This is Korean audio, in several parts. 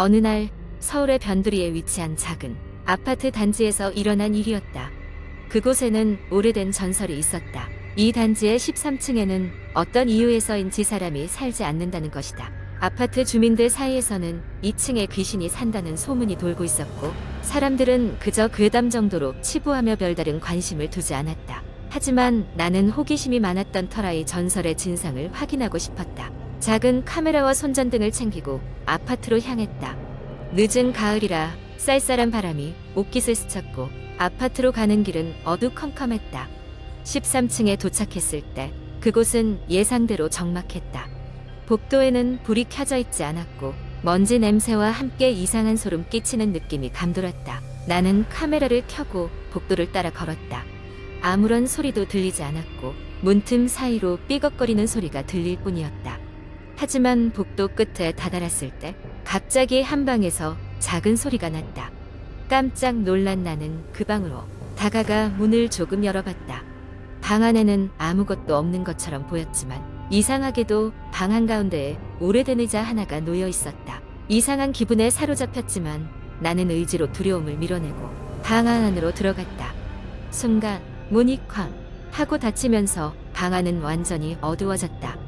어느 날 서울의 변두리에 위치한 작은 아파트 단지에서 일어난 일이었다. 그곳에는 오래된 전설이 있었다. 이 단지의 13층에는 어떤 이유에서인지 사람이 살지 않는다는 것이다. 아파트 주민들 사이에서는 2층에 귀신이 산다는 소문이 돌고 있었고, 사람들은 그저 괴담 정도로 치부하며 별다른 관심을 두지 않았다. 하지만 나는 호기심이 많았던 터라 이 전설의 진상을 확인하고 싶었다. 작은 카메라와 손전등을 챙기고 아파트로 향했다. 늦은 가을이라 쌀쌀한 바람이 옷깃을 스쳤고 아파트로 가는 길은 어두컴컴했다. 13층에 도착했을 때 그곳은 예상대로 적막했다. 복도에는 불이 켜져 있지 않았고 먼지 냄새와 함께 이상한 소름 끼치는 느낌이 감돌았다. 나는 카메라를 켜고 복도를 따라 걸었다. 아무런 소리도 들리지 않았고 문틈 사이로 삐걱거리는 소리가 들릴 뿐이었다. 하지만 복도 끝에 다다랐을 때 갑자기 한 방에서 작은 소리가 났다. 깜짝 놀란 나는 그 방으로 다가가 문을 조금 열어봤다. 방 안에는 아무것도 없는 것처럼 보였지만 이상하게도 방 한가운데에 오래된 의자 하나가 놓여 있었다. 이상한 기분에 사로잡혔지만 나는 의지로 두려움을 밀어내고 방 안으로 들어갔다. 순간 문이 쾅 하고 닫히면서 방 안은 완전히 어두워졌다.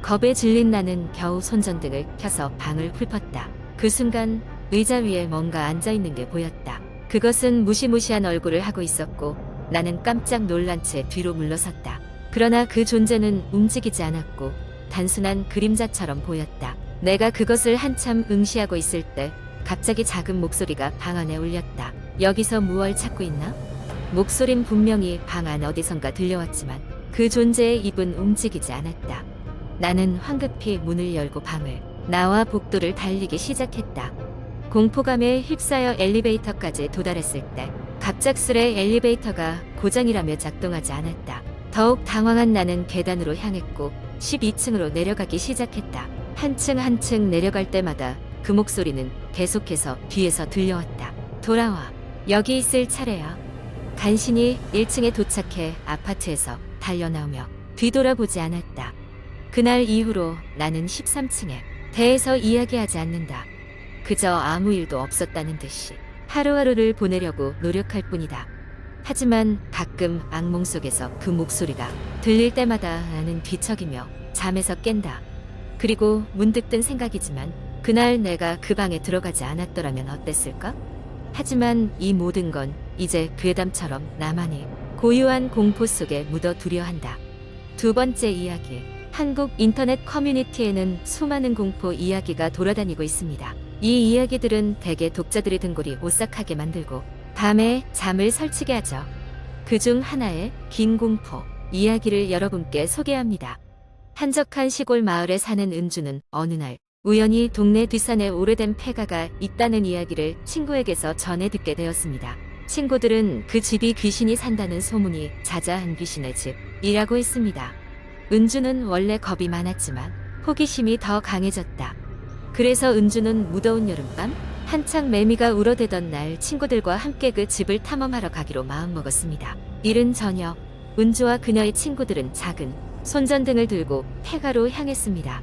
겁에 질린 나는 겨우 손전등을 켜서 방을 훑었다. 그 순간 의자 위에 뭔가 앉아있는 게 보였다. 그것은 무시무시한 얼굴을 하고 있었고 나는 깜짝 놀란 채 뒤로 물러섰다. 그러나 그 존재는 움직이지 않았고 단순한 그림자처럼 보였다. 내가 그것을 한참 응시하고 있을 때 갑자기 작은 목소리가 방 안에 울렸다. 여기서 무얼 찾고 있나? 목소린 분명히 방 안 어디선가 들려왔지만 그 존재의 입은 움직이지 않았다. 나는 황급히 문을 열고 방을 나와 복도를 달리기 시작했다. 공포감에 휩싸여 엘리베이터까지 도달했을 때 갑작스레 엘리베이터가 고장이라며 작동하지 않았다. 더욱 당황한 나는 계단으로 향했고 12층으로 내려가기 시작했다. 한층 한층 내려갈 때마다 그 목소리는 계속해서 뒤에서 들려왔다. 돌아와. 여기 있을 차례야. 간신히 1층에 도착해 아파트에서 달려나오며 뒤돌아보지 않았다. 그날 이후로 나는 13층에 대해서 이야기하지 않는다. 그저 아무 일도 없었다는 듯이 하루하루를 보내려고 노력할 뿐이다. 하지만 가끔 악몽 속에서 그 목소리가 들릴 때마다 나는 뒤척이며 잠에서 깬다. 그리고 문득 든 생각이지만 그날 내가 그 방에 들어가지 않았더라면 어땠을까? 하지만 이 모든 건 이제 괴담처럼 나만이 고유한 공포 속에 묻어두려 한다. 두 번째 이야기. 한국 인터넷 커뮤니티에는 수많은 공포 이야기가 돌아다니고 있습니다. 이 이야기들은 대개 독자들의 등골이 오싹하게 만들고 밤에 잠을 설치게 하죠. 그중 하나의 긴 공포 이야기를 여러분께 소개합니다. 한적한 시골 마을에 사는 은주는 어느 날 우연히 동네 뒷산에 오래된 폐가가 있다는 이야기를 친구에게서 전해 듣게 되었습니다. 친구들은 그 집이 귀신이 산다는 소문이 자자한 귀신의 집이라고 했습니다. 은주는 원래 겁이 많았지만 호기심이 더 강해졌다. 그래서 은주는 무더운 여름밤 한창 매미가 울어대던 날 친구들과 함께 그 집을 탐험하러 가기로 마음먹었습니다. 이른 저녁 은주와 그녀의 친구들은 작은 손전등을 들고 폐가로 향했습니다.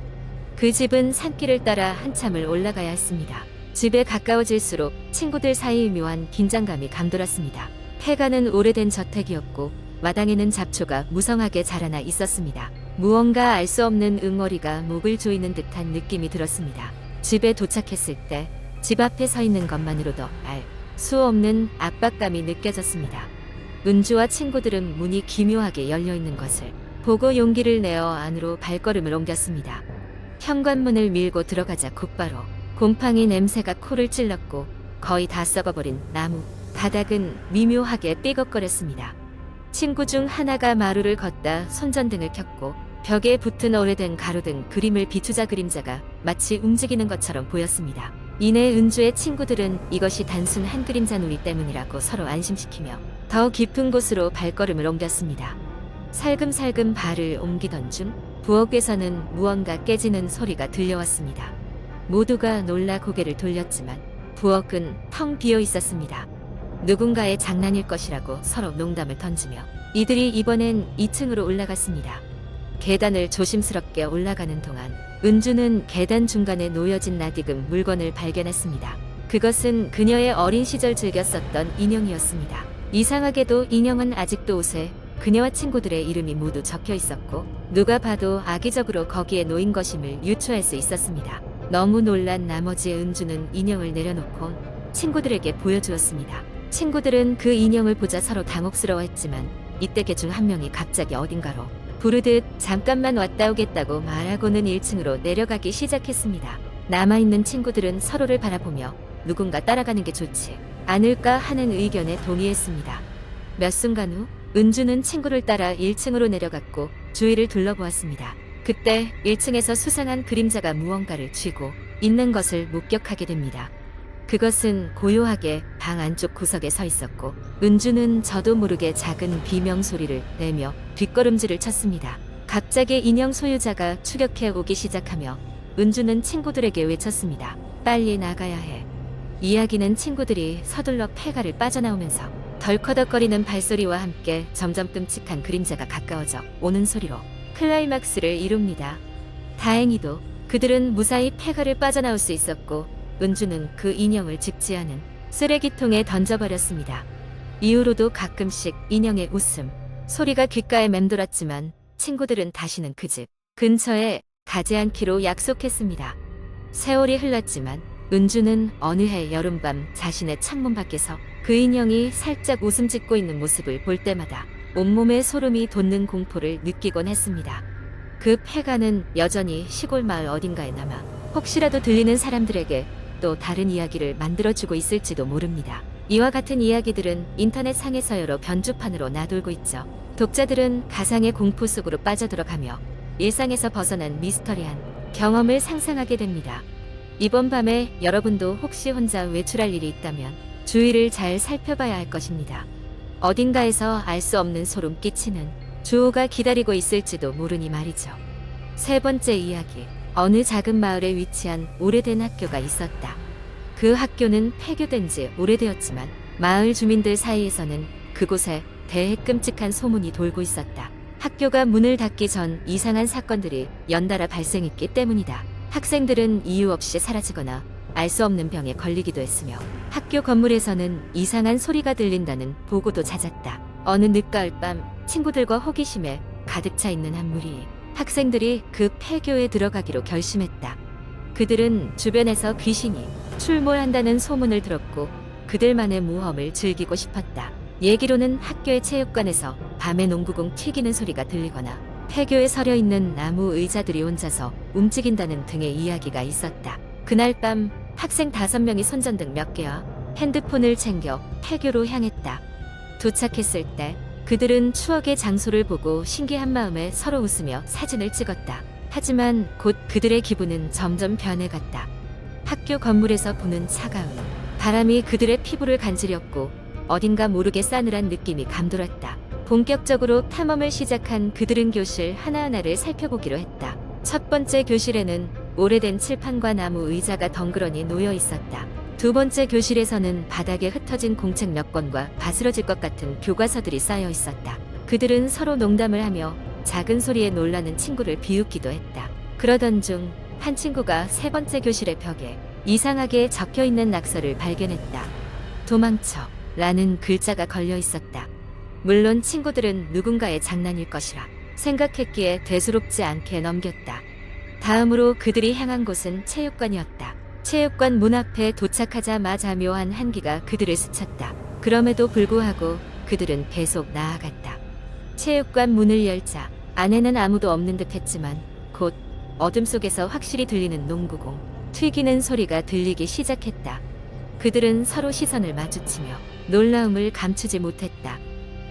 그 집은 산길을 따라 한참을 올라가야 했습니다. 집에 가까워질수록 친구들 사이 묘한 긴장감이 감돌았습니다. 폐가는 오래된 저택이었고 마당에는 잡초가 무성하게 자라나 있었습니다. 무언가 알 수 없는 응어리가 목을 조이는 듯한 느낌이 들었습니다. 집에 도착했을 때 집 앞에 서 있는 것만으로도 알 수 없는 압박감이 느껴졌습니다. 은주와 친구들은 문이 기묘하게 열려있는 것을 보고 용기를 내어 안으로 발걸음을 옮겼습니다. 현관문을 밀고 들어가자 곧바로 곰팡이 냄새가 코를 찔렀고 거의 다 썩어버린 나무 바닥은 미묘하게 삐걱거렸습니다. 친구 중 하나가 마루를 걷다 손전등을 켰고 벽에 붙은 오래된 가로등 그림을 비추자 그림자가 마치 움직이는 것처럼 보였습니다. 이내 은주의 친구들은 이것이 단순 한 그림자 놀이 때문이라고 서로 안심시키며 더 깊은 곳으로 발걸음을 옮겼습니다. 살금살금 발을 옮기던 중 부엌에서는 무언가 깨지는 소리가 들려왔습니다. 모두가 놀라 고개를 돌렸지만 부엌은 텅 비어 있었습니다. 누군가의 장난일 것이라고 서로 농담을 던지며 이들이 이번엔 2층으로 올라갔습니다. 계단을 조심스럽게 올라가는 동안 은주는 계단 중간에 놓여진 낯익은 물건을 발견했습니다. 그것은 그녀의 어린 시절 즐겨 썼던 인형이었습니다. 이상하게도 인형은 아직도 옷에 그녀와 친구들의 이름이 모두 적혀 있었고 누가 봐도 악의적으로 거기에 놓인 것임을 유추할 수 있었습니다. 너무 놀란 나머지 은주는 인형을 내려놓고 친구들에게 보여주었습니다. 친구들은 그 인형을 보자 서로 당혹스러워했지만 이때 개 중 한 명이 갑자기 어딘가로 부르듯 잠깐만 왔다 오겠다고 말하고는 1층으로 내려가기 시작했습니다. 남아있는 친구들은 서로를 바라보며 누군가 따라가는 게 좋지 않을까 하는 의견에 동의했습니다. 몇 순간 후 은주는 친구를 따라 1층으로 내려갔고 주위를 둘러보았습니다. 그때 1층에서 수상한 그림자가 무언가를 쥐고 있는 것을 목격하게 됩니다. 그것은 고요하게 방 안쪽 구석에 서 있었고 은주는 저도 모르게 작은 비명 소리를 내며 뒷걸음질을 쳤습니다. 갑자기 인형 소유자가 추격해 오기 시작하며 은주는 친구들에게 외쳤습니다. 빨리 나가야 해. 이야기는 친구들이 서둘러 폐가를 빠져나오면서 덜커덕거리는 발소리와 함께 점점 끔찍한 그림자가 가까워져 오는 소리로 클라이막스를 이룹니다. 다행히도 그들은 무사히 폐가를 빠져나올 수 있었고 은주는 그 인형을 직지하는 쓰레기통에 던져버렸습니다. 이후로도 가끔씩 인형의 웃음 소리가 귓가에 맴돌았지만 친구들은 다시는 그 집 근처에 가지 않기로 약속했습니다. 세월이 흘렀지만 은주는 어느 해 여름밤 자신의 창문 밖에서 그 인형이 살짝 웃음 짓고 있는 모습을 볼 때마다 온몸에 소름이 돋는 공포를 느끼곤 했습니다. 그 폐가는 여전히 시골 마을 어딘가에 남아 혹시라도 들리는 사람들에게 또 다른 이야기를 만들어주고 있을지도 모릅니다. 이와 같은 이야기들은 인터넷 상에서 여러 변주판으로 나돌고 있죠. 독자들은 가상의 공포 속으로 빠져들어가며 일상에서 벗어난 미스터리한 경험을 상상하게 됩니다. 이번 밤에 여러분도 혹시 혼자 외출할 일이 있다면 주위를 잘 살펴봐야 할 것입니다. 어딘가에서 알 수 없는 소름 끼치는 주호가 기다리고 있을지도 모르니 말이죠. 세 번째 이야기. 어느 작은 마을에 위치한 오래된 학교가 있었다. 그 학교는 폐교된 지 오래되었지만 마을 주민들 사이에서는 그곳에 대해 끔찍한 소문이 돌고 있었다. 학교가 문을 닫기 전 이상한 사건들이 연달아 발생했기 때문이다. 학생들은 이유 없이 사라지거나 알 수 없는 병에 걸리기도 했으며 학교 건물에서는 이상한 소리가 들린다는 보고도 잦았다. 어느 늦가을 밤 친구들과 호기심에 가득 차 있는 한 무리 학생들이 그 폐교에 들어가기로 결심했다. 그들은 주변에서 귀신이 출몰한다는 소문을 들었고 그들만의 모험을 즐기고 싶었다. 얘기로는 학교의 체육관에서 밤에 농구공 튀기는 소리가 들리거나 폐교에 서려 있는 나무 의자들이 혼자서 움직인다는 등의 이야기가 있었다. 그날 밤 학생 5명이 손전등 몇 개와 핸드폰을 챙겨 폐교로 향했다. 도착했을 때 그들은 추억의 장소를 보고 신기한 마음에 서로 웃으며 사진을 찍었다. 하지만 곧 그들의 기분은 점점 변해갔다. 학교 건물에서 부는 차가운 바람이 그들의 피부를 간지렸고 어딘가 모르게 싸늘한 느낌이 감돌았다. 본격적으로 탐험을 시작한 그들은 교실 하나하나를 살펴보기로 했다. 첫 번째 교실에는 오래된 칠판과 나무 의자가 덩그러니 놓여 있었다. 두 번째 교실에서는 바닥에 흩어진 공책 몇 권과 바스러질 것 같은 교과서들이 쌓여 있었다. 그들은 서로 농담을 하며 작은 소리에 놀라는 친구를 비웃기도 했다. 그러던 중 한 친구가 세 번째 교실의 벽에 이상하게 적혀있는 낙서를 발견했다. 도망쳐 라는 글자가 걸려 있었다. 물론 친구들은 누군가의 장난일 것이라 생각했기에 대수롭지 않게 넘겼다. 다음으로 그들이 향한 곳은 체육관이었다. 체육관 문 앞에 도착하자마자 묘한 한기가 그들을 스쳤다. 그럼에도 불구하고 그들은 계속 나아갔다. 체육관 문을 열자 안에는 아무도 없는 듯 했지만 곧 어둠 속에서 확실히 들리는 농구공 튀기는 소리가 들리기 시작했다. 그들은 서로 시선을 마주치며 놀라움을 감추지 못했다.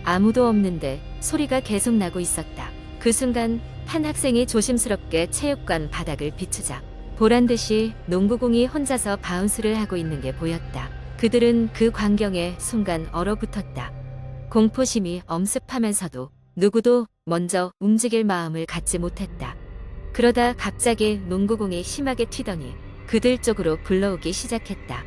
아무도 없는데 소리가 계속 나고 있었다. 그 순간 한 학생이 조심스럽게 체육관 바닥을 비추자 보란듯이 농구공이 혼자서 바운스를 하고 있는 게 보였다. 그들은 그 광경에 순간 얼어붙었다. 공포심이 엄습하면서도 누구도 먼저 움직일 마음을 갖지 못했다. 그러다 갑자기 농구공이 심하게 튀더니 그들 쪽으로 굴러오기 시작했다.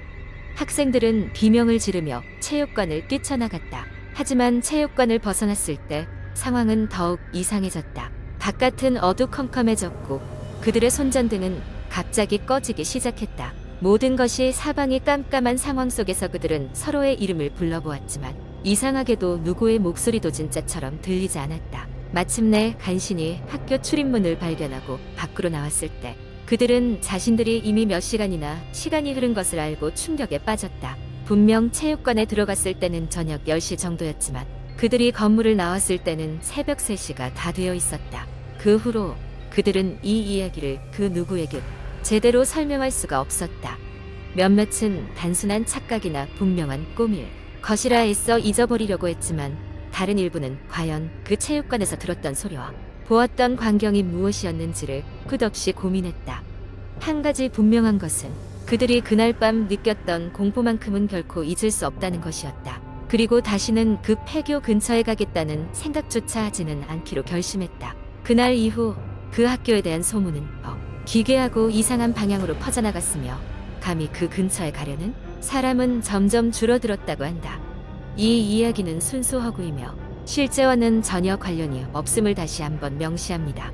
학생들은 비명을 지르며 체육관을 뛰쳐나갔다. 하지만 체육관을 벗어났을 때 상황은 더욱 이상해졌다. 바깥은 어두컴컴해졌고 그들의 손전등은 갑자기 꺼지기 시작했다. 모든 것이 사방이 깜깜한 상황 속에서 그들은 서로의 이름을 불러보았지만 이상하게도 누구의 목소리도 진짜처럼 들리지 않았다. 마침내 간신히 학교 출입문을 발견하고 밖으로 나왔을 때 그들은 자신들이 이미 몇 시간이나 시간이 흐른 것을 알고 충격에 빠졌다. 분명 체육관에 들어갔을 때는 저녁 10시 정도였지만 그들이 건물을 나왔을 때는 새벽 3시가 다 되어 있었다. 그 후로 그들은 이 이야기를 그 누구에게 제대로 설명할 수가 없었다. 몇몇은 단순한 착각이나 분명한 꿈일 것이라 애써 잊어버리려고 했지만 다른 일부는 과연 그 체육관에서 들었던 소리와 보았던 광경이 무엇이었는지를 끝없이 고민했다. 한 가지 분명한 것은 그들이 그날 밤 느꼈던 공포만큼은 결코 잊을 수 없다는 것이었다. 그리고 다시는 그 폐교 근처에 가겠다는 생각조차 하지는 않기로 결심했다. 그날 이후 그 학교에 대한 소문은 더 기괴하고 이상한 방향으로 퍼져나갔으며 감히 그 근처에 가려는 사람은 점점 줄어들었다고 한다. 이 이야기는 순수 허구이며 실제와는 전혀 관련이 없음을 다시 한번 명시합니다.